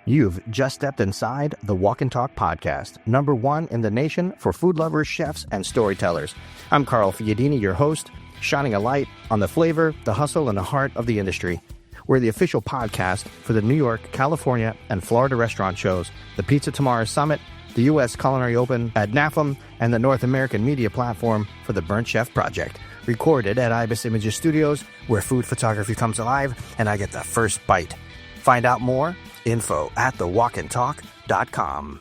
You've just stepped inside the Walk and Talk podcast, #1 in the nation for food lovers, chefs, and storytellers. I'm Carl Fiadini, your host, shining a light on the flavor, the hustle, and the heart of the industry. We're the official podcast for the New York, California, and Florida restaurant shows, the Pizza Tomorrow Summit, the U.S. Culinary Open at NAFM, and the North American media platform for the Burnt Chef Project. Recorded at Ibis Images Studios, where food photography comes alive, and I get the first bite. Find out more, info at thewalkandtalk.com.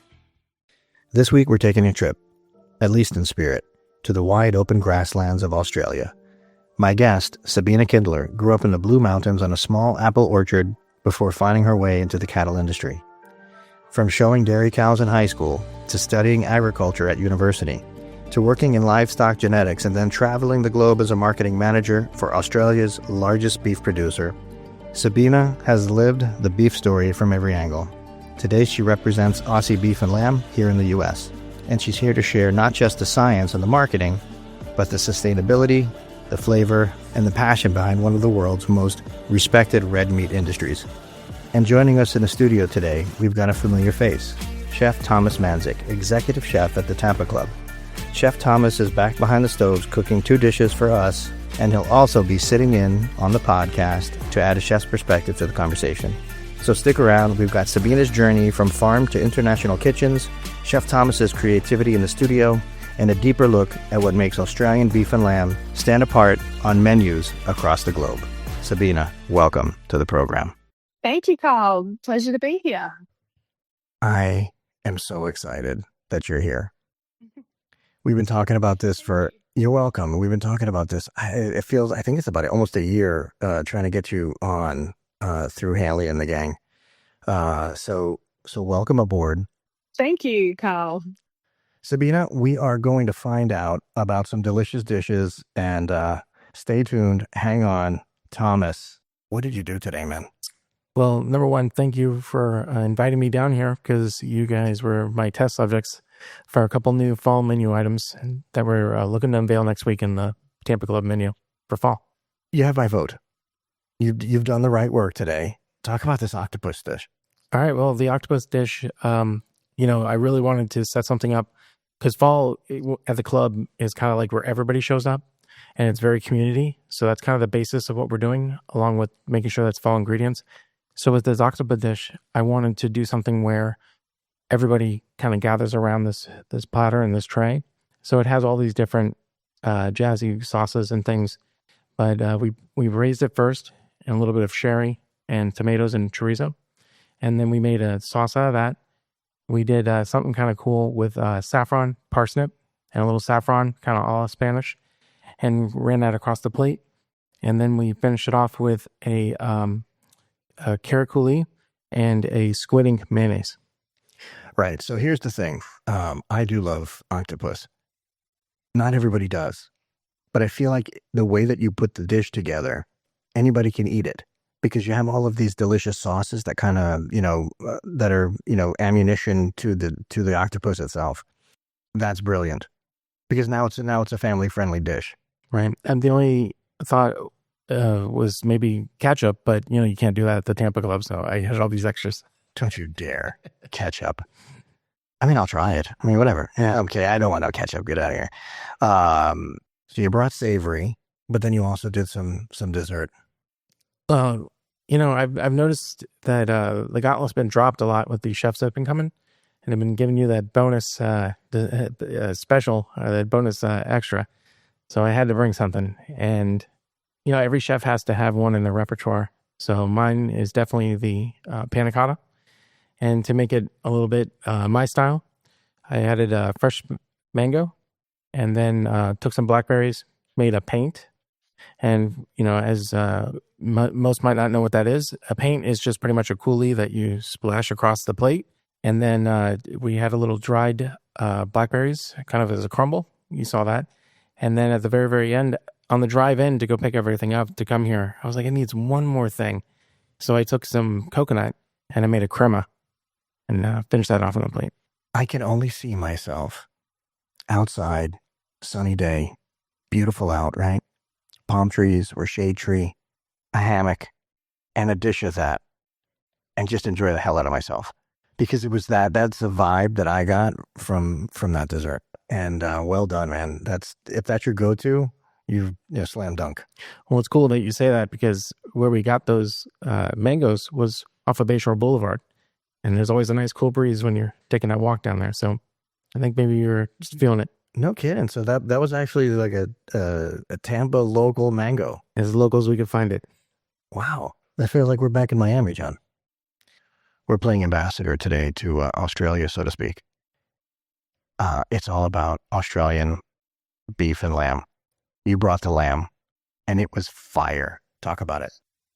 This week we're taking a trip, at least in spirit, to the wide open grasslands of Australia. My guest, Sabina Kindler, grew up in the Blue Mountains on a small apple orchard before finding her way into the cattle industry. From showing dairy cows in high school, to studying agriculture at university, to working in livestock genetics and then traveling the globe as a marketing manager for Australia's largest beef producer, Sabina has lived the beef story from every angle. Today she represents Aussie Beef and Lamb here in the U.S., and she's here to share not just the science and the marketing, but the sustainability, the flavor, and the passion behind one of the world's most respected red meat industries. And joining us in the studio today, we've got a familiar face, Chef Thomas Mandzik, executive chef at the Tampa Club. Chef Thomas is back behind the stoves cooking 2 dishes for us, and he'll also be sitting in on the podcast to add a chef's perspective to the conversation. So stick around. We've got Sabina's journey from farm to international kitchens, Chef Thomas's creativity in the studio, and a deeper look at what makes Australian beef and lamb stand apart on menus across the globe. Sabina, welcome to the program. Thank you, Carl. Pleasure to be here. I am so excited that you're here. We've been talking about this for... You're welcome. We've been talking about this. I think it's about almost a year trying to get you on through Haley and the gang. So welcome aboard. Thank you, Carl. Sabina, we are going to find out about some delicious dishes, and stay tuned. Hang on. Thomas, what did you do today, man? Well, #1, thank you for inviting me down here, because you guys were my test subjects for a couple new fall menu items that we're looking to unveil next week in the Tampa Club menu for fall. You have my vote. You've done the right work today. Talk about this octopus dish. All right. Well, the octopus dish, I really wanted to set something up, because fall at the club is kind of like where everybody shows up, and it's very community. So that's kind of the basis of what we're doing, along with making sure that's fall ingredients. So with this octopus dish, I wanted to do something where everybody kind of gathers around this platter and this tray. So it has all these different jazzy sauces and things. But we raised it first in a little bit of sherry and tomatoes and chorizo. And then we made a sauce out of that. We did something kind of cool with saffron, parsnip, and a little saffron, kind of a la Spanish, and ran that across the plate. And then we finished it off with a carrot coulis and a squid ink mayonnaise. Right. So here's the thing. I do love octopus. Not everybody does. But I feel like the way that you put the dish together, anybody can eat it. Because you have all of these delicious sauces that kind of, that are, ammunition to the octopus itself. That's brilliant. Because now it's a family-friendly dish. Right. And the only thought was maybe ketchup, but, you can't do that at the Tampa Club. So I had all these extras. Don't you dare. Ketchup. I mean, I'll try it. I mean, whatever. Yeah, okay, I don't want no ketchup. Get out of here. So you brought savory, but then you also did some dessert. I've noticed that the gauntlet's been dropped a lot with the chefs that have been coming, and they've been giving you that bonus special, that bonus extra. So I had to bring something. And, every chef has to have one in their repertoire. So mine is definitely the panna cotta. And to make it a little bit my style, I added fresh mango, and then took some blackberries, made a paint. And, as most might not know what that is, a paint is just pretty much a coulis that you splash across the plate. And then we had a little dried blackberries, kind of as a crumble. You saw that. And then at the very, very end, on the drive in to go pick everything up to come here, I was like, it needs one more thing. So I took some coconut and I made a crema and finished that off on the plate. I can only see myself outside, sunny day, beautiful out, right? Palm trees or shade tree, a hammock, and a dish of that. and just enjoy the hell out of myself. Because it was that's the vibe that I got from that dessert. And well done, man. If that's your go-to, slam dunk. Well, it's cool that you say that because where we got those mangoes was off of Bayshore Boulevard. And there's always a nice cool breeze when you're taking that walk down there. So I think maybe you're just feeling it. No kidding. So that was actually like a Tampa local mango. As local as we could find it. Wow. I feel like we're back in Miami, John. We're playing ambassador today to Australia, so to speak. It's all about Australian beef and lamb. You brought the lamb, and it was fire. Talk about it.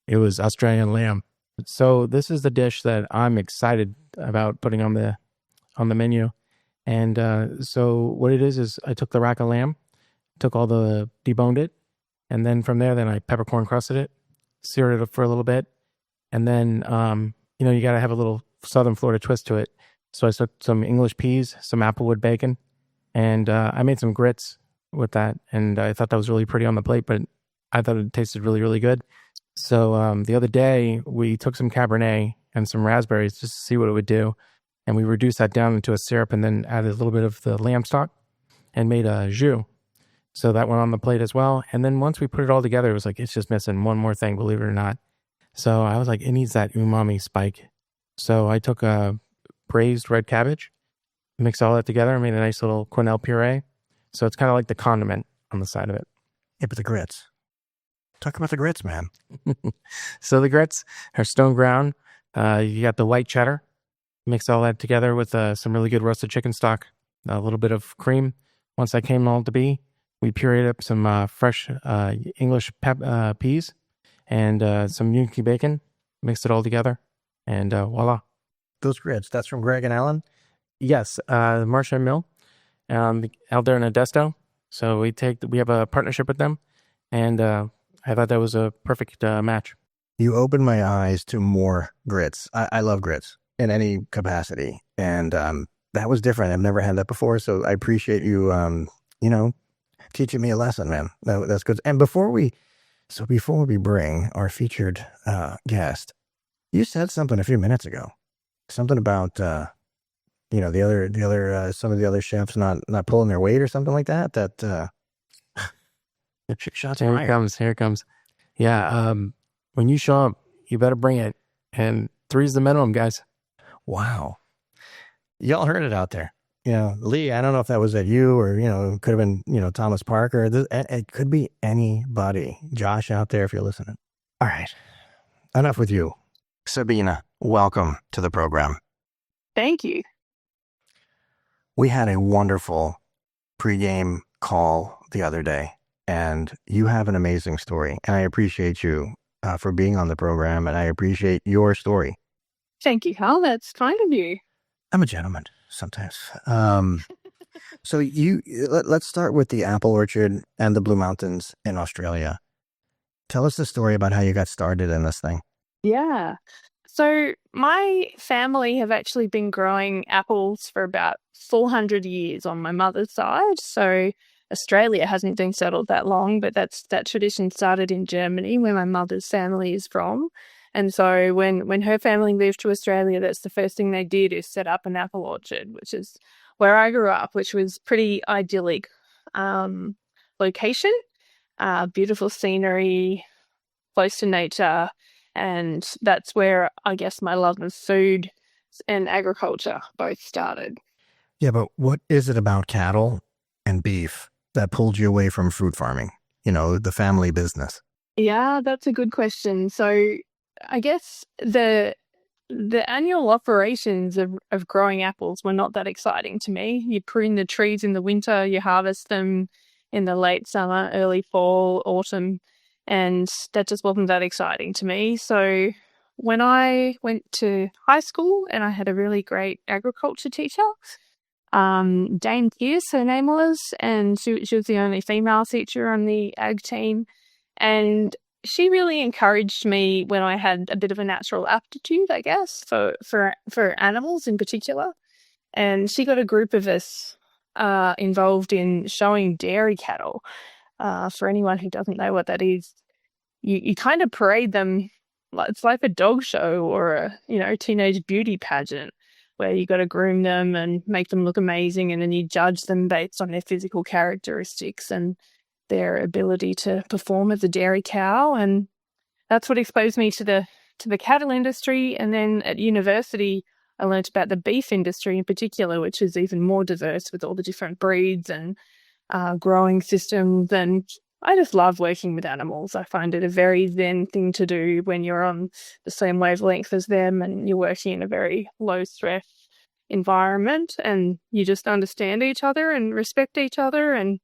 It was Australian lamb. So this is the dish that I'm excited about putting on the menu. And so what it is I took the rack of lamb, deboned it, and then from there, I peppercorn crusted it, seared it up for a little bit, and then you got to have a little Southern Florida twist to it. So I took some English peas, some applewood bacon, and I made some grits with that. And I thought that was really pretty on the plate, but I thought it tasted really, really good. So the other day, we took some Cabernet and some raspberries just to see what it would do. And we reduced that down into a syrup and then added a little bit of the lamb stock and made a jus. So that went on the plate as well. And then once we put it all together, it was like, it's just missing one more thing, believe it or not. So I was like, it needs that umami spike. So I took a braised red cabbage, mixed all that together, and made a nice little quenelle puree. So it's kind of like the condiment on the side of it. Yeah, but the grits. Talk about the grits, man. So the grits are stone ground. You got the white cheddar. Mix all that together with some really good roasted chicken stock, a little bit of cream. Once that came all to be, we pureed up some fresh English peas and some Gnocchi bacon, mixed it all together, and voila. Those grits, that's from Greg and Alan? Yes, Marcia Mill, out there in Modesto. So we have a partnership with them, and I thought that was a perfect match. You opened my eyes to more grits. I love grits in any capacity, and that was different. I've never had that before, so I appreciate you, teaching me a lesson, man. That's good. And before we bring our featured guest, you said something a few minutes ago, something about some of the other chefs not pulling their weight or something like that. That shots Here fired. it comes. Yeah, when you show up, you better bring it, and 3 is the minimum, guys. Wow. Y'all heard it out there. Lee, I don't know if that was at you or, it could have been, Thomas Parker. It could be anybody. Josh out there, if you're listening. All right. Enough with you. Sabina, welcome to the program. Thank you. We had a wonderful pregame call the other day, and you have an amazing story. And I appreciate you for being on the program, and I appreciate your story. Thank you, Carl. That's kind of you. I'm a gentleman sometimes. So let's start with the apple orchard and the Blue Mountains in Australia. Tell us the story about how you got started in this thing. Yeah. So my family have actually been growing apples for about 400 years on my mother's side. So Australia hasn't been settled that long, but that tradition started in Germany, where my mother's family is from. And so when her family moved to Australia, that's the first thing they did is set up an apple orchard, which is where I grew up, which was pretty idyllic location, beautiful scenery, close to nature. And that's where I guess my love of food and agriculture both started. Yeah, but what is it about cattle and beef that pulled you away from fruit farming? The family business. Yeah, that's a good question. So I guess the annual operations of growing apples were not that exciting to me. You prune the trees in the winter, you harvest them in the late summer, early fall, autumn, and that just wasn't that exciting to me. So when I went to high school and I had a really great agriculture teacher, Dame Pierce, her name was, and she was the only female teacher on the ag team. And she really encouraged me when I had a bit of a natural aptitude, I guess, for animals in particular. And she got a group of us involved in showing dairy cattle. For anyone who doesn't know what that is, you kind of parade them it's like a dog show or a teenage beauty pageant where you got to groom them and make them look amazing, and then you judge them based on their physical characteristics and their ability to perform as a dairy cow. And that's what exposed me to the cattle industry. And then at university, I learned about the beef industry in particular, which is even more diverse with all the different breeds and growing systems. And I just love working with animals. I find it a very zen thing to do when you're on the same wavelength as them and you're working in a very low stress environment and you just understand each other and respect each other. And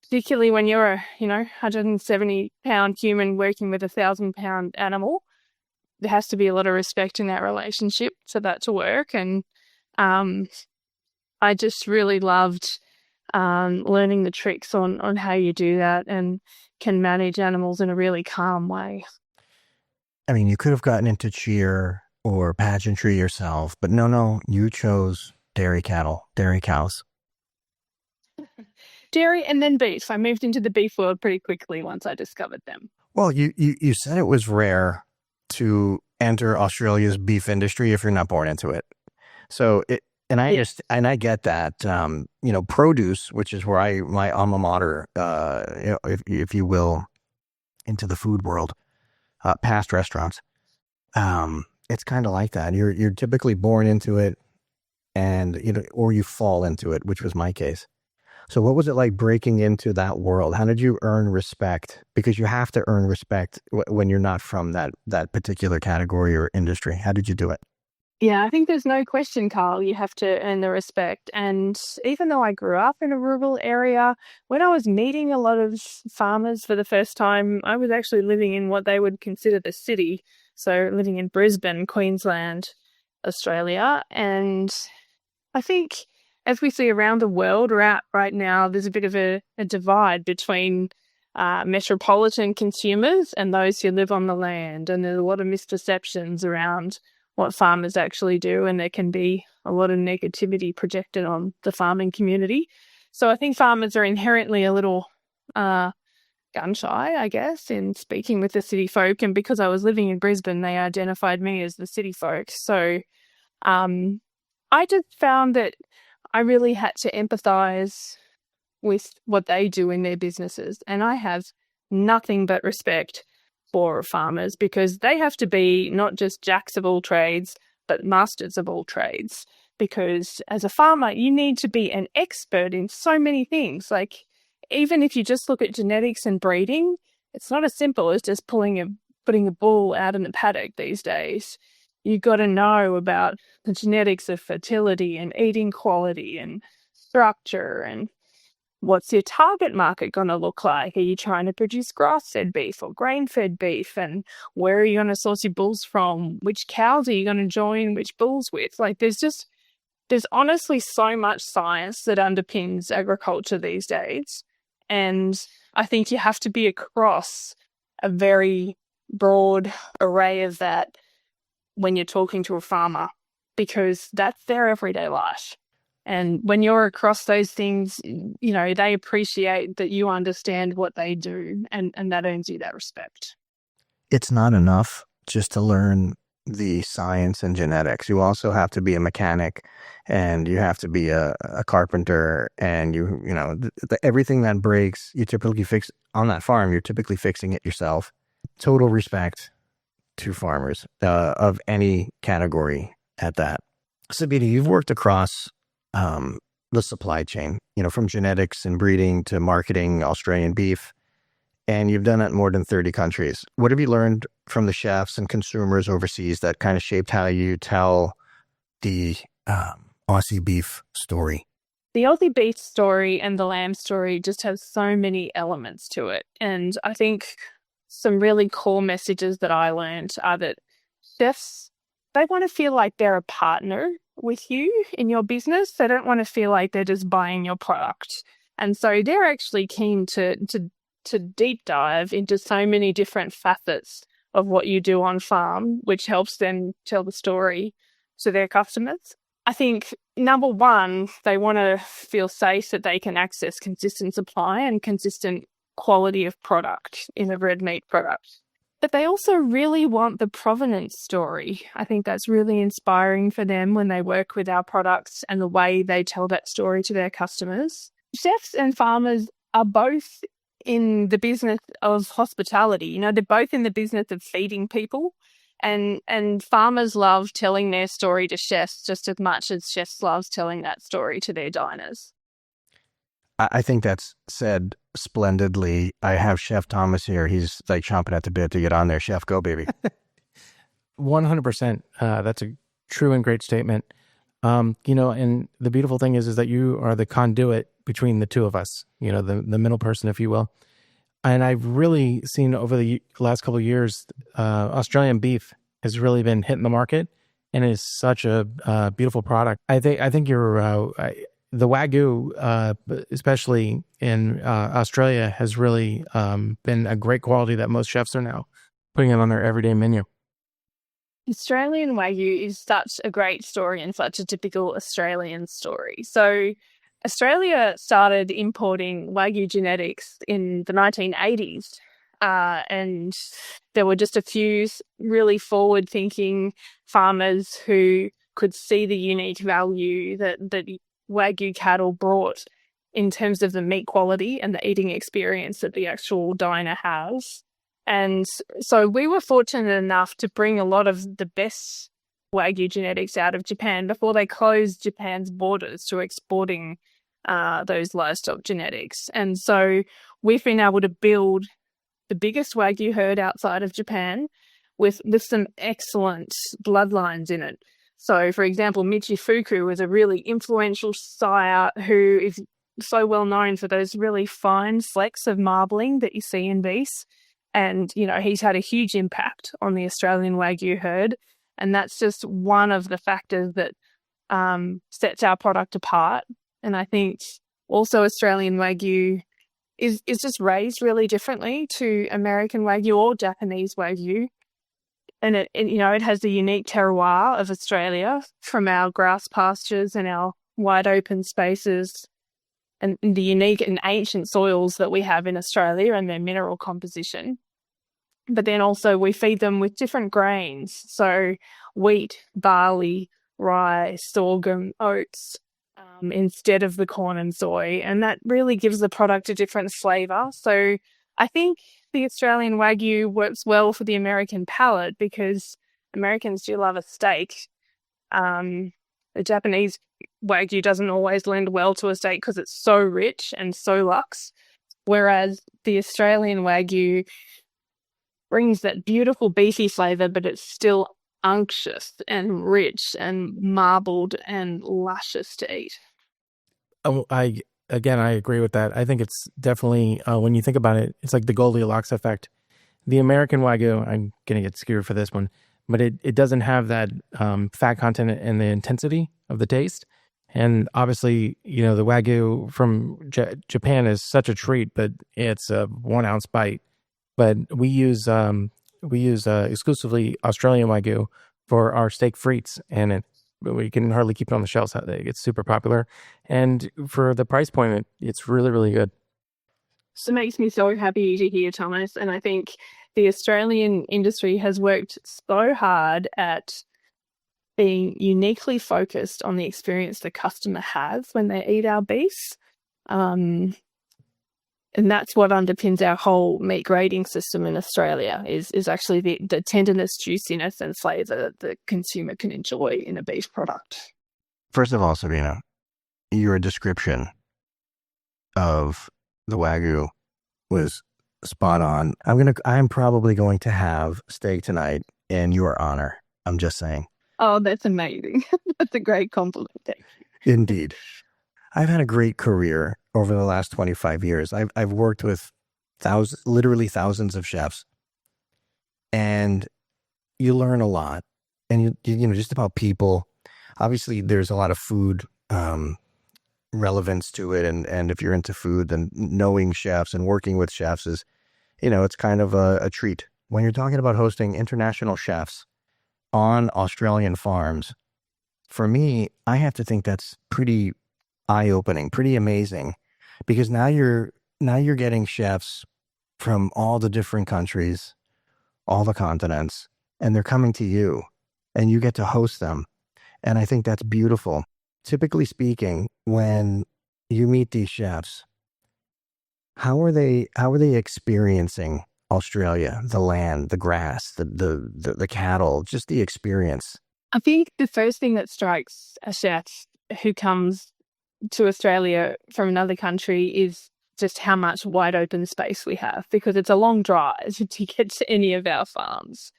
particularly when you're a 170-pound human working with a 1,000-pound animal, there has to be a lot of respect in that relationship for that to work. And I just really loved learning the tricks on how you do that and can manage animals in a really calm way. I mean, you could have gotten into cheer or pageantry yourself, but no, you chose dairy cows. Dairy and then beef. I moved into the beef world pretty quickly once I discovered them. Well, you said it was rare to enter Australia's beef industry if you're not born into it. So I get that. Produce, which is where my alma mater, if you will, into the food world, past restaurants. It's kind of like that. You're typically born into it, and or you fall into it, which was my case. So what was it like breaking into that world? How did you earn respect? Because you have to earn respect when you're not from that particular category or industry. How did you do it? Yeah, I think there's no question, Carl. You have to earn the respect. And even though I grew up in a rural area, when I was meeting a lot of farmers for the first time, I was actually living in what they would consider the city. So living in Brisbane, Queensland, Australia. And I think as we see around the world right now, there's a bit of a divide between metropolitan consumers and those who live on the land. And there's a lot of misperceptions around what farmers actually do, and there can be a lot of negativity projected on the farming community. So I think farmers are inherently a little gun shy, I guess, in speaking with the city folk. And because I was living in Brisbane, they identified me as the city folk. So I just found that I really had to empathize with what they do in their businesses. And I have nothing but respect for farmers because they have to be not just jacks of all trades, but masters of all trades. Because as a farmer, you need to be an expert in so many things. Like, even if you just look at genetics and breeding, it's not as simple as just putting a bull out in the paddock these days. You've got to know about the genetics of fertility and eating quality and structure and what's your target market going to look like? Are you trying to produce grass-fed beef or grain-fed beef? And where are you going to source your bulls from? Which cows are you going to join which bulls with? Like, there's honestly so much science that underpins agriculture these days. And I think you have to be across a very broad array of that when you're talking to a farmer, because that's their everyday life. And when you're across those things, they appreciate that you understand what they do, and that earns you that respect. It's not enough just to learn the science and genetics. You also have to be a mechanic, and you have to be a carpenter, and everything that breaks, you typically fix on that farm. You're typically fixing it yourself. Total respect to farmers of any category at that. Sabina, you've worked across the supply chain, from genetics and breeding to marketing Australian beef, and you've done it in more than 30 countries. What have you learned from the chefs and consumers overseas that kind of shaped how you tell the Aussie beef story? The Aussie beef story and the lamb story just have so many elements to it. And I think some really core messages that I learned are that chefs, they want to feel like they're a partner with you in your business. They don't want to feel like they're just buying your product. And so they're actually keen to deep dive into so many different facets of what you do on farm, which helps them tell the story to their customers. I think, number one, they want to feel safe that they can access consistent supply and consistent quality of product in a red meat product. But they also really want the provenance story. I think that's really inspiring for them when they work with our products and the way they tell that story to their customers. Chefs and farmers are both in the business of hospitality. You know, they're both in the business of feeding people. And farmers love telling their story to chefs just as much as chefs love telling that story to their diners. I think that's said splendidly. I have Chef Thomas here. He's like chomping at the bit to get on there. Chef, go, baby. 100%. That's a true and great statement. And the beautiful thing is that you are the conduit between the two of us, the middle person, if you will. And I've really seen over the last couple of years, Australian beef has really been hitting the market, and is such a beautiful product. I think you're the Wagyu, especially in Australia, has really been a great quality that most chefs are now putting it on their everyday menu. Australian Wagyu is such a great story and such a typical Australian story. So Australia started importing Wagyu genetics in the 1980s, and there were just a few really forward-thinking farmers who could see the unique value that Wagyu cattle brought in terms of the meat quality and the eating experience that the actual diner has. And so we were fortunate enough to bring a lot of the best Wagyu genetics out of Japan before they closed Japan's borders to exporting those livestock genetics. And so we've been able to build the biggest Wagyu herd outside of Japan with some excellent bloodlines in it. So, for example, Michifuku was a really influential sire who is so well known for those really fine flecks of marbling that you see in beef. And, he's had a huge impact on the Australian Wagyu herd. And that's just one of the factors that sets our product apart. And I think also Australian Wagyu is just raised really differently to American Wagyu or Japanese Wagyu. And it has the unique terroir of Australia from our grass pastures and our wide open spaces and the unique and ancient soils that we have in Australia and their mineral composition. But then also we feed them with different grains. So wheat, barley, rye, sorghum, oats, instead of the corn and soy. And that really gives the product a different flavour. So I think the Australian Wagyu works well for the American palate because Americans do love a steak. The Japanese Wagyu doesn't always lend well to a steak because it's so rich and so luxe, whereas the Australian Wagyu brings that beautiful beefy flavour, but it's still unctuous and rich and marbled and luscious to eat. Oh, I agree with that. I think it's definitely, when you think about it, it's like the Goldilocks effect. The American Wagyu, I'm going to get skewered for this one, but it doesn't have that fat content and the intensity of the taste. And obviously, the Wagyu from Japan is such a treat, but it's a 1 ounce bite. But we use exclusively Australian Wagyu for our steak frites, and we can hardly keep it on the shelves. It's super popular, and for the price point, it's really, really good. So it makes me so happy to hear, Thomas. And I think the Australian industry has worked so hard at being uniquely focused on the experience the customer has when they eat our beef. And that's what underpins our whole meat grading system in Australia is actually the tenderness, juiciness and flavour that the consumer can enjoy in a beef product. First of all, Sabina, your description of the Wagyu was spot on. I'm probably going to have steak tonight in your honor. I'm just saying. Oh, that's amazing. That's a great compliment. Thank you. Indeed. I've had a great career over the last 25 years. I've worked with literally thousands of chefs, and you learn a lot, and you just about people. Obviously, there's a lot of food relevance to it, and if you're into food, then knowing chefs and working with chefs is, it's kind of a treat. When you're talking about hosting international chefs on Australian farms, for me, I have to think that's pretty eye-opening, pretty amazing, because now you're getting chefs from all the different countries all the continents, and they're coming to you, and you get to host them. And I think that's beautiful. Typically speaking, when you meet these chefs, how are they experiencing Australia, the land, the grass, the cattle, just the experience? I think the first thing that strikes a chef who comes to Australia from another country is just how much wide open space we have, because it's a long drive to get to any of our farms.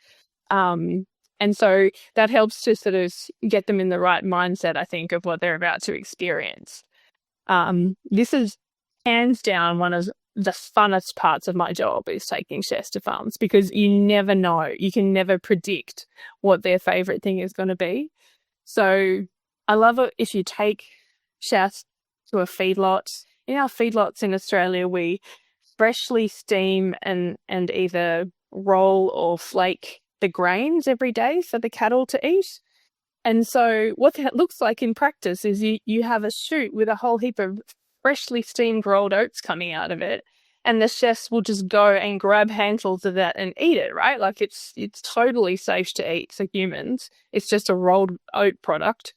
And so that helps to sort of get them in the right mindset, I think, of what they're about to experience. This is hands down one of the funnest parts of my job, is taking chefs to farms, because you never know. You can never predict what their favorite thing is going to be. So I love it if you take chefs to a feedlot. In our feedlots in Australia, we freshly steam and either roll or flake the grains every day for the cattle to eat. And so what that looks like in practice is you have a chute with a whole heap of freshly steamed rolled oats coming out of it, and the chefs will just go and grab handfuls of that and eat it, right? Like it's totally safe to eat for humans. It's just a rolled oat product.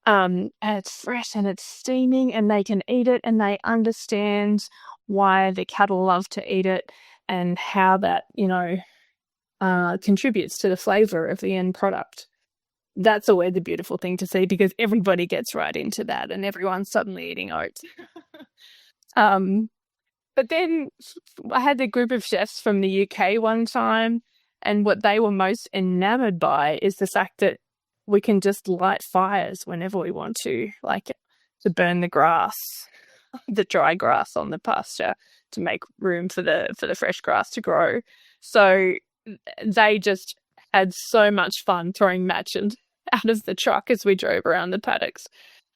And it's fresh and it's steaming, and they can eat it, and they understand why the cattle love to eat it and how that, contributes to the flavor of the end product. That's always the beautiful thing to see, because everybody gets right into that and everyone's suddenly eating oats. But then I had a group of chefs from the UK one time, and what they were most enamored by is the fact that we can just light fires whenever we want to, like to burn the grass, the dry grass on the pasture, to make room for the fresh grass to grow. So they just had so much fun throwing matches out of the truck as we drove around the paddocks.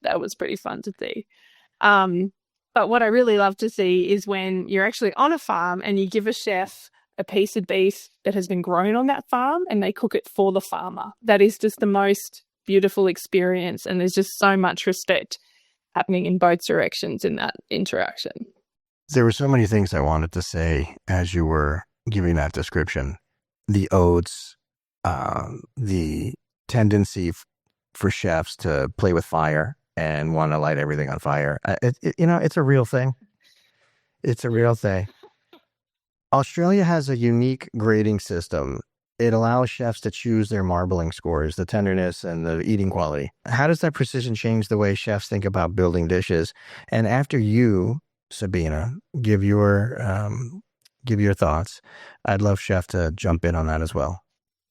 That was pretty fun to see. But what I really love to see is when you're actually on a farm and you give a chef a piece of beef that has been grown on that farm and they cook it for the farmer. That is just the most beautiful experience, and there's just so much respect happening in both directions in that interaction. There were so many things I wanted to say as you were giving that description. The oats, the tendency for chefs to play with fire and want to light everything on fire. It's a real thing. It's a real thing. Australia has a unique grading system. It allows chefs to choose their marbling scores, the tenderness and the eating quality. How does that precision change the way chefs think about building dishes? And after you, Sabina, give your thoughts, I'd love chef to jump in on that as well.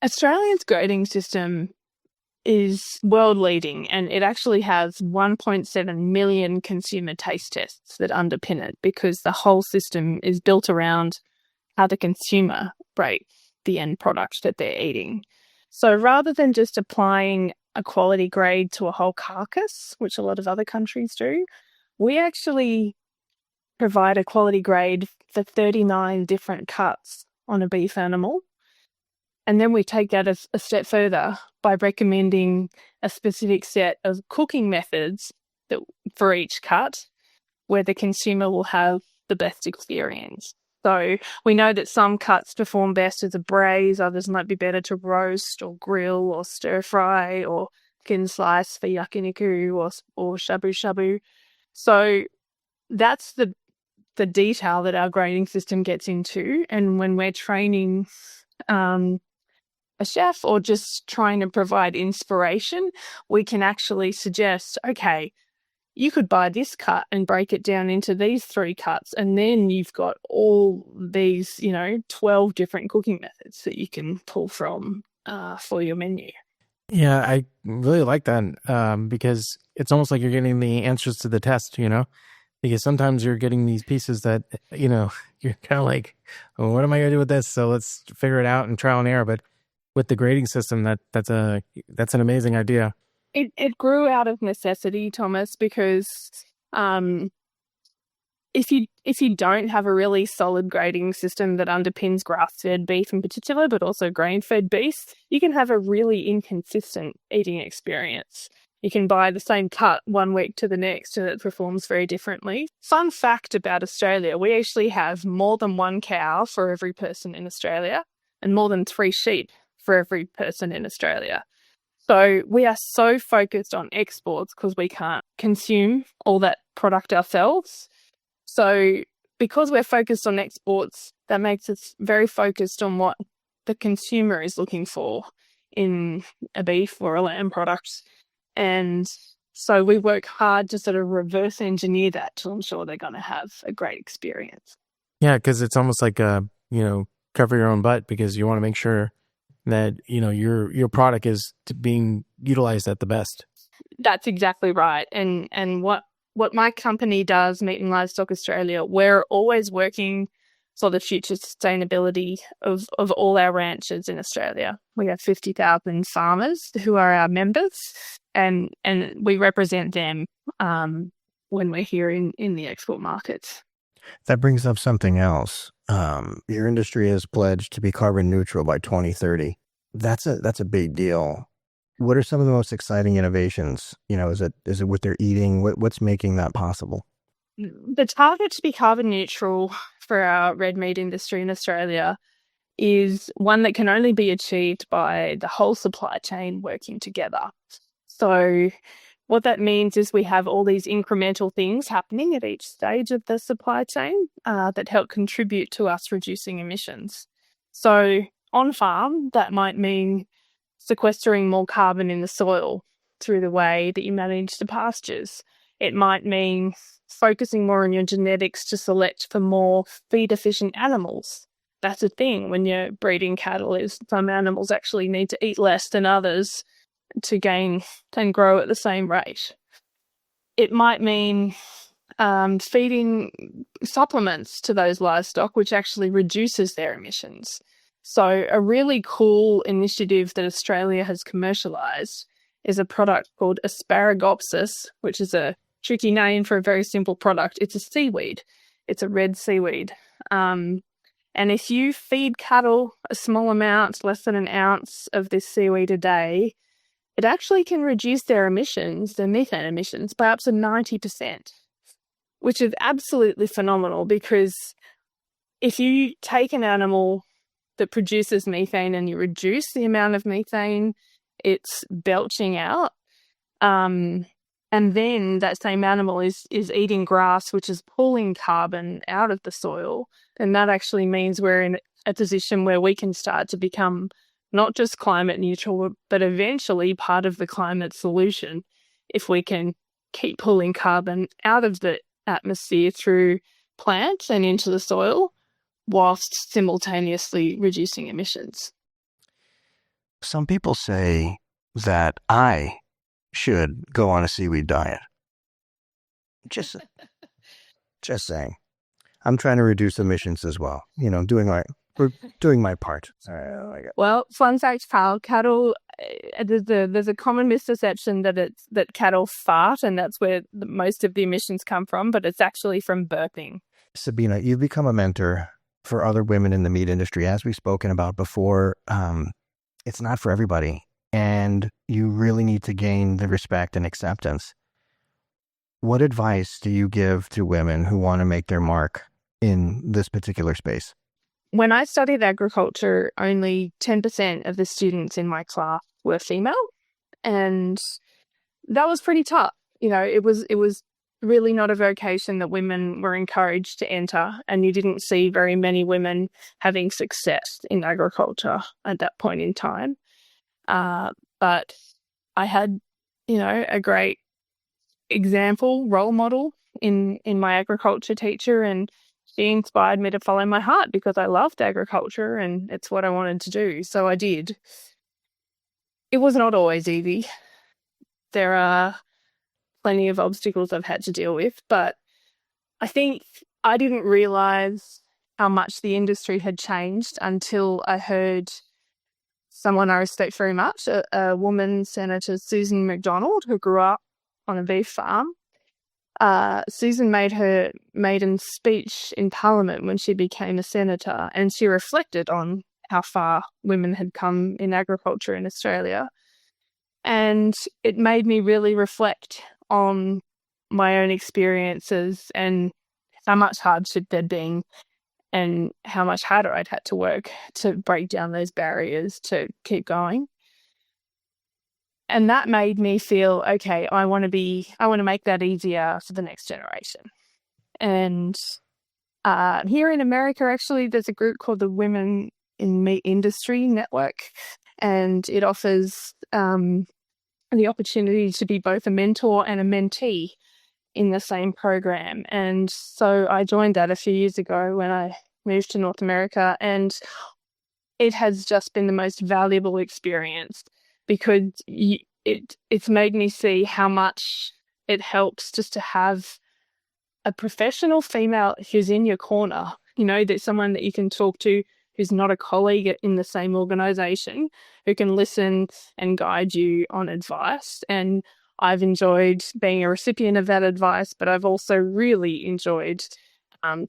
Australia's grading system is world leading, and it actually has 1.7 million consumer taste tests that underpin it, because the whole system is built around how the consumer rates the end product that they're eating. So rather than just applying a quality grade to a whole carcass, which a lot of other countries do, we actually provide a quality grade for 39 different cuts on a beef animal. And then we take that a step further by recommending a specific set of cooking methods for each cut, where the consumer will have the best experience. So we know that some cuts perform best as a braise, others might be better to roast or grill or stir fry or thin slice for yakiniku or shabu shabu. So that's the detail that our grading system gets into. And when we're training a chef or just trying to provide inspiration, we can actually suggest, okay, you could buy this cut and break it down into these 3 cuts, and then you've got all these, 12 different cooking methods that you can pull from for your menu. Yeah, I really like that because it's almost like you're getting the answers to the test, because sometimes you're getting these pieces that, you're kind of like, well, what am I going to do with this? So let's figure it out and trial and error. But with the grading system, that's an amazing idea. It grew out of necessity, Thomas, because if you don't have a really solid grading system that underpins grass-fed beef in particular, but also grain-fed beef, you can have a really inconsistent eating experience. You can buy the same cut one week to the next and it performs very differently. Fun fact about Australia, we actually have more than one cow for every person in Australia. and more than 3 sheep for every person in Australia. So we are so focused on exports because we can't consume all that product ourselves. So because we're focused on exports, that makes us very focused on what the consumer is looking for in a beef or a lamb product. And so we work hard to sort of reverse engineer that to ensure they're going to have a great experience. Yeah, because it's almost like cover your own butt, because you want to make sure that your product is being utilized at the best. That's exactly right. And what my company does, Meat and Livestock Australia, we're always working for the future sustainability of all our ranches in Australia. We have 50,000 farmers who are our members, and we represent them when we're here in the export markets. That brings up something else. Your industry has pledged to be carbon neutral by 2030. That's a big deal. What are some of the most exciting innovations? Is it what they're eating? What's making that possible? The target to be carbon neutral for our red meat industry in Australia is one that can only be achieved by the whole supply chain working together. So what that means is we have all these incremental things happening at each stage of the supply chain that help contribute to us reducing emissions. So on farm, that might mean sequestering more carbon in the soil through the way that you manage the pastures. It might mean focusing more on your genetics to select for more feed-efficient animals. That's a thing when you're breeding cattle, is some animals actually need to eat less than others to gain and grow at the same rate. It might mean feeding supplements to those livestock, which actually reduces their emissions. So a really cool initiative that Australia has commercialised is a product called Asparagopsis, which is a tricky name for a very simple product. It's a seaweed. It's a red seaweed. And if you feed cattle a small amount, less than an ounce of this seaweed a day, it actually can reduce their emissions, their methane emissions, by up to 90%, which is absolutely phenomenal, because if you take an animal that produces methane and you reduce the amount of methane it's belching out, and then that same animal is eating grass, which is pulling carbon out of the soil, then that actually means we're in a position where we can start to become not just climate neutral, but eventually part of the climate solution if we can keep pulling carbon out of the atmosphere through plants and into the soil, whilst simultaneously reducing emissions. Some people say that I should go on a seaweed diet. Just saying. I'm trying to reduce emissions as well. We're doing my part. Well, fun fact, Carl, cattle, there's a common misconception that cattle fart, and that's where most of the emissions come from, but it's actually from burping. Sabina, you've become a mentor for other women in the meat industry. As we've spoken about before, it's not for everybody, and you really need to gain the respect and acceptance. What advice do you give to women who want to make their mark in this particular space? When I studied agriculture, only 10% of the students in my class were female, and that was pretty tough. It was really not a vocation that women were encouraged to enter, and you didn't see very many women having success in agriculture at that point in time. But I had, a great example, role model in my agriculture teacher, and she inspired me to follow my heart because I loved agriculture and it's what I wanted to do. So I did. It was not always easy. There are plenty of obstacles I've had to deal with, but I think I didn't realize how much the industry had changed until I heard someone I respect very much, a woman, Senator Susan McDonald, who grew up on a beef farm. Susan made her maiden speech in Parliament when she became a senator, and she reflected on how far women had come in agriculture in Australia. And it made me really reflect on my own experiences and how much hardship there'd been, and how much harder I'd had to work to break down those barriers to keep going. And that made me feel, okay, I want to make that easier for the next generation. And here in America, actually, there's a group called the Women in Meat Industry Network, and it offers the opportunity to be both a mentor and a mentee in the same program. And so I joined that a few years ago when I moved to North America, and it has just been the most valuable experience because it's made me see how much it helps just to have a professional female who's in your corner, there's someone that you can talk to who's not a colleague in the same organization, who can listen and guide you on advice. And I've enjoyed being a recipient of that advice, but I've also really enjoyed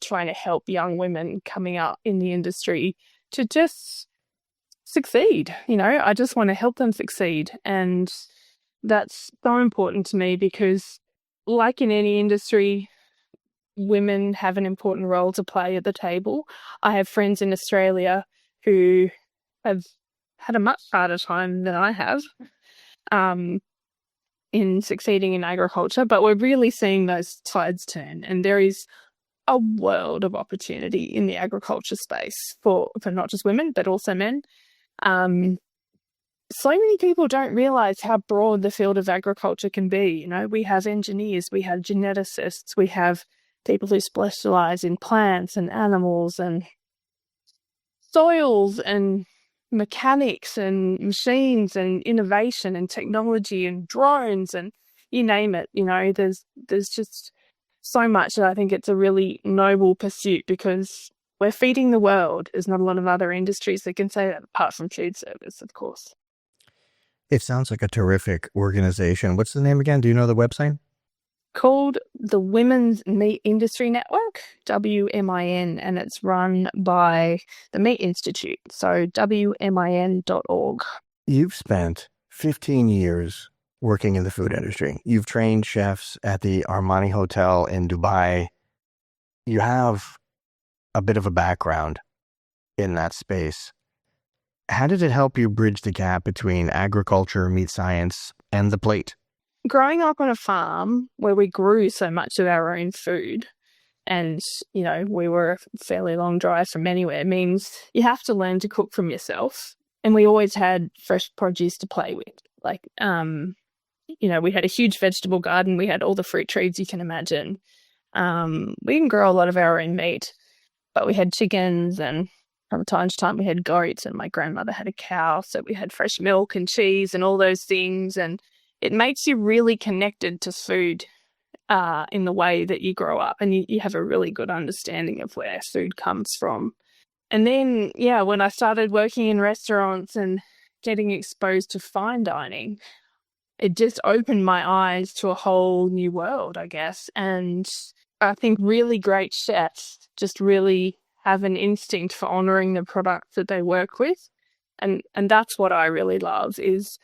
trying to help young women coming up in the industry to just succeed. I just want to help them succeed. And that's so important to me because, like in any industry, women have an important role to play at the table. I have friends in Australia who have had a much harder time than I have in succeeding in agriculture, but we're really seeing those tides turn, and there is a world of opportunity in the agriculture space for not just women, but also men. So many people don't realize how broad the field of agriculture can be. We have engineers, we have geneticists, we have people who specialize in plants and animals and soils and mechanics and machines and innovation and technology and drones and you name it. There's just so much, and I think it's a really noble pursuit because we're feeding the world. There's not a lot of other industries that can say that, apart from food service, of course. It sounds like a terrific organization. What's the name again? Do you know the website? Called the Women's Meat Industry Network, WMIN, and it's run by the Meat Institute, so WMIN.org. You've spent 15 years working in the food industry. You've trained chefs at the Armani Hotel in Dubai. You have a bit of a background in that space. How did it help you bridge the gap between agriculture, meat science, and the plate? Growing up on a farm where we grew so much of our own food and, we were a fairly long drive from anywhere means you have to learn to cook from yourself. And we always had fresh produce to play with. We had a huge vegetable garden. We had all the fruit trees you can imagine. We didn't grow a lot of our own meat, but we had chickens, and from time to time we had goats, and my grandmother had a cow. So we had fresh milk and cheese and all those things. And it makes you really connected to food in the way that you grow up, and you have a really good understanding of where food comes from. And then, when I started working in restaurants and getting exposed to fine dining, it just opened my eyes to a whole new world, I guess. And I think really great chefs just really have an instinct for honoring the products that they work with. And that's what I really love is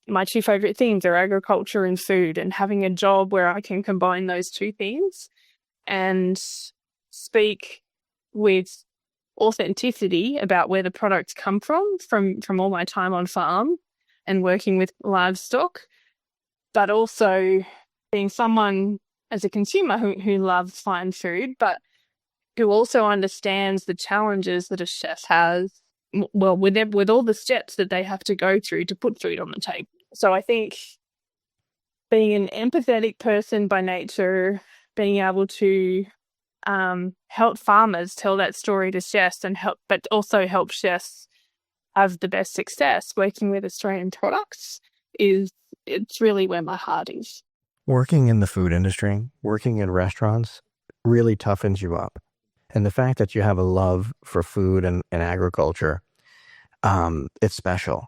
my two favorite themes are agriculture and food, and having a job where I can combine those two themes and speak with authenticity about where the products come from all my time on farm and working with livestock, but also being someone as a consumer who loves fine food, but who also understands the challenges that a chef has, with all the steps that they have to go through to put food on the table. So I think being an empathetic person by nature, being able to help farmers tell that story to chefs but also help chefs have the best success working with Australian products it's really where my heart is. Working in the food industry, working in restaurants really toughens you up. And the fact that you have a love for food and agriculture, it's special.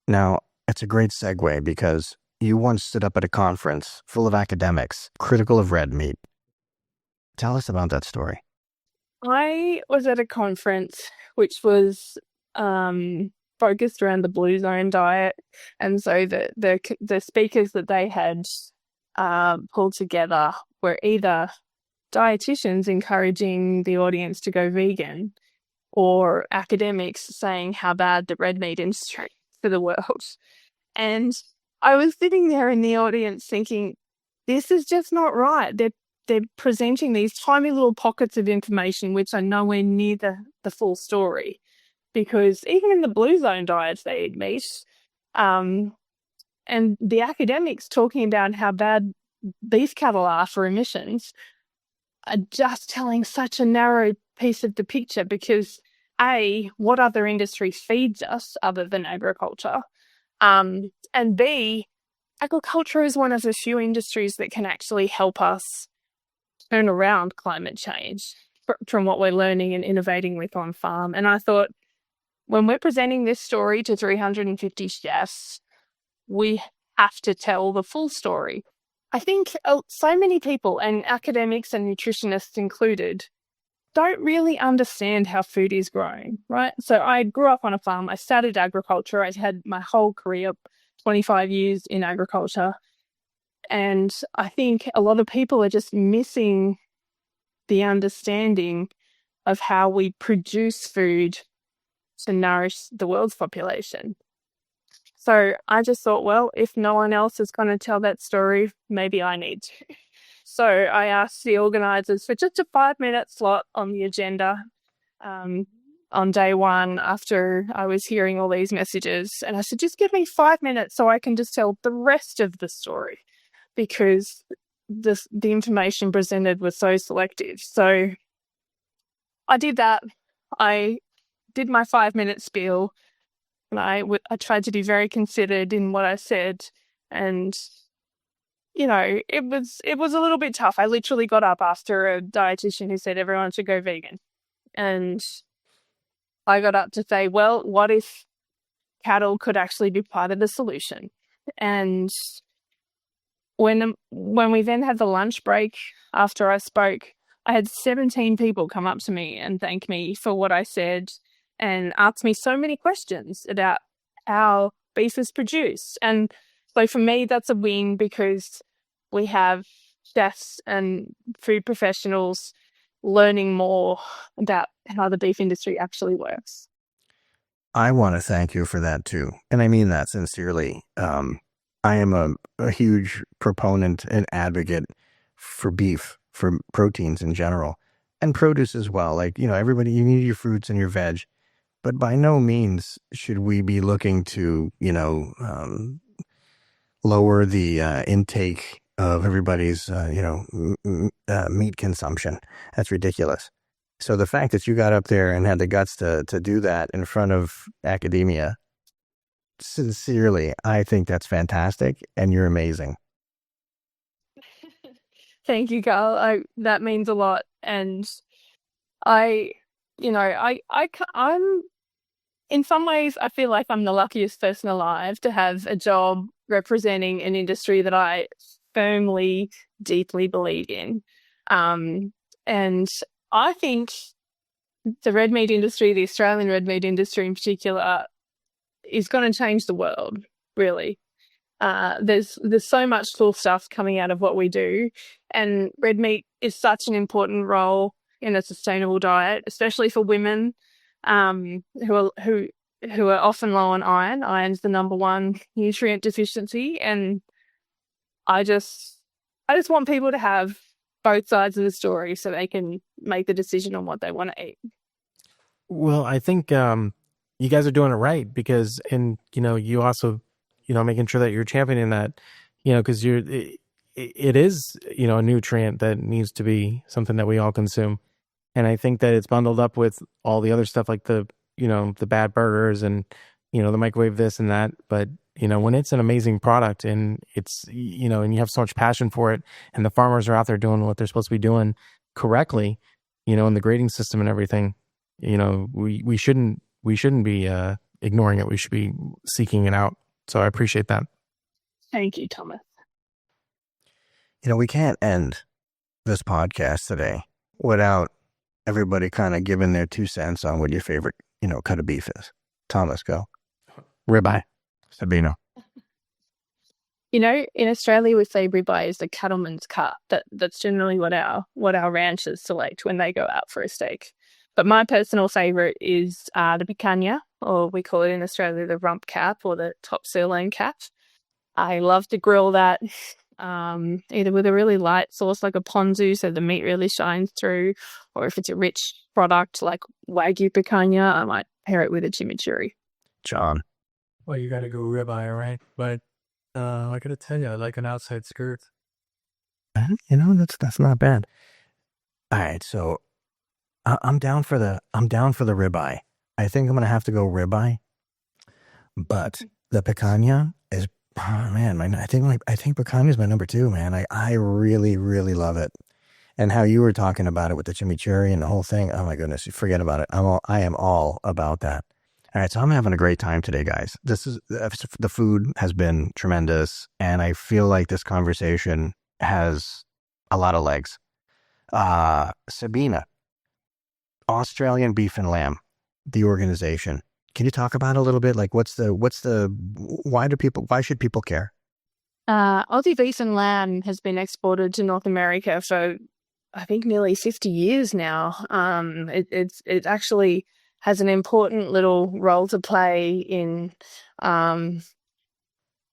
Now, it's a great segue because you once stood up at a conference full of academics, critical of red meat. Tell us about that story. I was at a conference which was focused around the Blue Zone diet, and so the speakers that they had pulled together were either dietitians encouraging the audience to go vegan, or academics saying how bad the red meat industry is for the world. And I was sitting there in the audience thinking, this is just not right. They're presenting these tiny little pockets of information which are nowhere near the full story. Because even in the blue zone diets, they eat meat. And the academics talking about how bad beef cattle are for emissions are just telling such a narrow piece of the picture because, A, what other industry feeds us other than agriculture? And B, agriculture is one of the few industries that can actually help us turn around climate change from what we're learning and innovating with on farm. And I thought, when we're presenting this story to 350 chefs, we have to tell the full story. I think so many people, and academics and nutritionists included, don't really understand how food is grown, right? So I grew up on a farm. I started agriculture. I had my whole career, 25 years in agriculture. And I think a lot of people are just missing the understanding of how we produce food to nourish the world's population. So I just thought, well, if no one else is going to tell that story, maybe I need to. So I asked the organisers for just a 5-minute slot on the agenda on day one after I was hearing all these messages. And I said, just give me 5 minutes so I can just tell the rest of the story, because the information presented was so selective. So I did that. I did my 5-minute spiel. And I tried to be very considered in what I said, and it was a little bit tough. I literally got up after a dietitian who said everyone should go vegan, and I got up to say, well, what if cattle could actually be part of the solution? And when we then had the lunch break after I spoke, I had 17 people come up to me and thank me for what I said, and asked me so many questions about how beef is produced. And so for me, that's a win, because we have chefs and food professionals learning more about how the beef industry actually works. I want to thank you for that too. And I mean that sincerely. I am a huge proponent and advocate for beef, for proteins in general, and produce as well. Like, everybody, you need your fruits and your veg. But by no means should we be looking to, lower the intake of everybody's, meat consumption. That's ridiculous. So the fact that you got up there and had the guts to do that in front of academia, sincerely, I think that's fantastic, and you're amazing. Thank you, Carl. That means a lot. And I'm in some ways, I feel like I'm the luckiest person alive to have a job representing an industry that I firmly, deeply believe in. And I think the red meat industry, the Australian red meat industry in particular, is going to change the world, really. There's so much cool stuff coming out of what we do, and red meat is such an important role in a sustainable diet, especially for women who are often low on iron. Iron's the number one nutrient deficiency, and I just want people to have both sides of the story so they can make the decision on what they want to eat. Well, I think you guys are doing it right, because, and you also, making sure that you're championing that, because it is, a nutrient that needs to be something that we all consume. And I think that it's bundled up with all the other stuff, like the bad burgers and, the microwave this and that. But, when it's an amazing product and it's, and you have so much passion for it, and the farmers are out there doing what they're supposed to be doing correctly, in the grading system and everything, we shouldn't be ignoring it. We should be seeking it out. So I appreciate that. Thank you, Thomas. We can't end this podcast today without everybody kind of giving their 2 cents on what your favorite, cut of beef is. Thomas, go. Ribeye. Sabina. In Australia we say ribeye is the cattleman's cut. That's generally what our ranchers select when they go out for a steak. But my personal favourite is the picanha, or we call it in Australia the rump cap or the top sirloin cap. I love to grill that either with a really light sauce like a ponzu so the meat really shines through, or if it's a rich product like Wagyu picanha, I might pair it with a chimichurri. John. Well, you got to go ribeye, right? But I got to tell you, I like an outside skirt. That's not bad. All right, so I'm down for the ribeye. I think I'm gonna have to go ribeye, but the picanha is I think picanha is my number 2, man. I really really love it, and how you were talking about it with the chimichurri and the whole thing. Oh my goodness, forget about it. I am all about that. All right, so I'm having a great time today, guys. The food has been tremendous, and I feel like this conversation has a lot of legs. Sabina, Australian Beef and Lamb, the organization. Can you talk about it a little bit? Like, why should people care? Aussie Beef and Lamb has been exported to North America for, I think, nearly 50 years now. It actually has an important little role to play in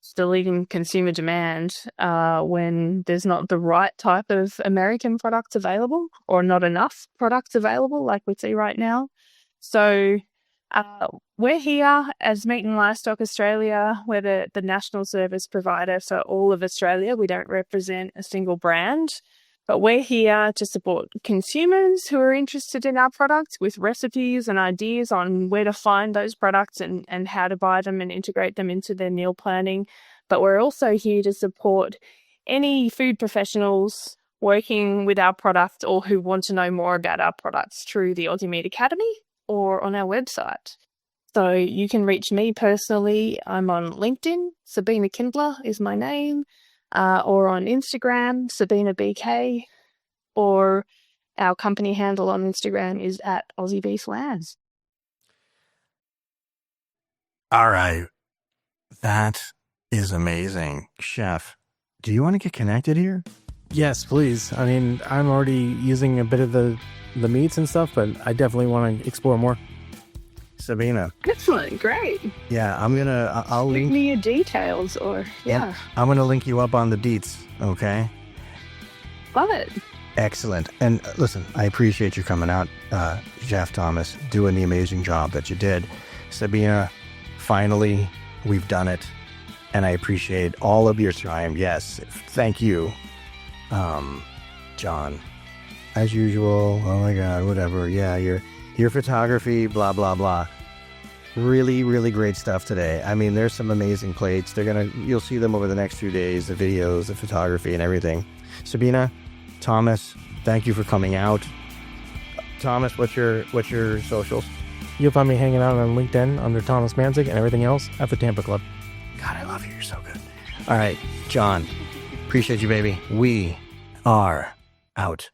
stilling consumer demand when there's not the right type of American products available, or not enough products available like we see right now. So we're here as Meat and Livestock Australia. We're the national service provider for all of Australia. We don't represent a single brand, but we're here to support consumers who are interested in our products with recipes and ideas on where to find those products and how to buy them and integrate them into their meal planning. But we're also here to support any food professionals working with our product or who want to know more about our products through the Aussie Meat Academy or on our website. So you can reach me personally. I'm on LinkedIn. Sabina Kindler is my name. Or on Instagram, Sabina BK, or our company handle on Instagram is at Aussie Beef Lamb. All right. That is amazing. Chef, do you want to get connected here? Yes, please. I mean, I'm already using a bit of the meats and stuff, but I definitely want to explore more. Sabina. Excellent, great. Yeah, I'll link me your details, or yeah. I'm gonna link you up on the deets. Okay. Love it. Excellent. And listen, I appreciate you coming out, Jeff Thomas, doing the amazing job that you did. Sabina, finally, we've done it, and I appreciate all of your time. Yes, thank you, John. As usual. Oh my God, whatever. Yeah, your photography, blah, blah, blah. Really, really great stuff today. I mean, there's some amazing plates. You'll see them over the next few days, the videos, the photography and everything. Sabina, Thomas, thank you for coming out. Thomas, what's your socials? You'll find me hanging out on LinkedIn under Thomas Mandzik, and everything else at the Tampa Club. God, I love you. You're so good. All right, John, appreciate you, baby. We are out.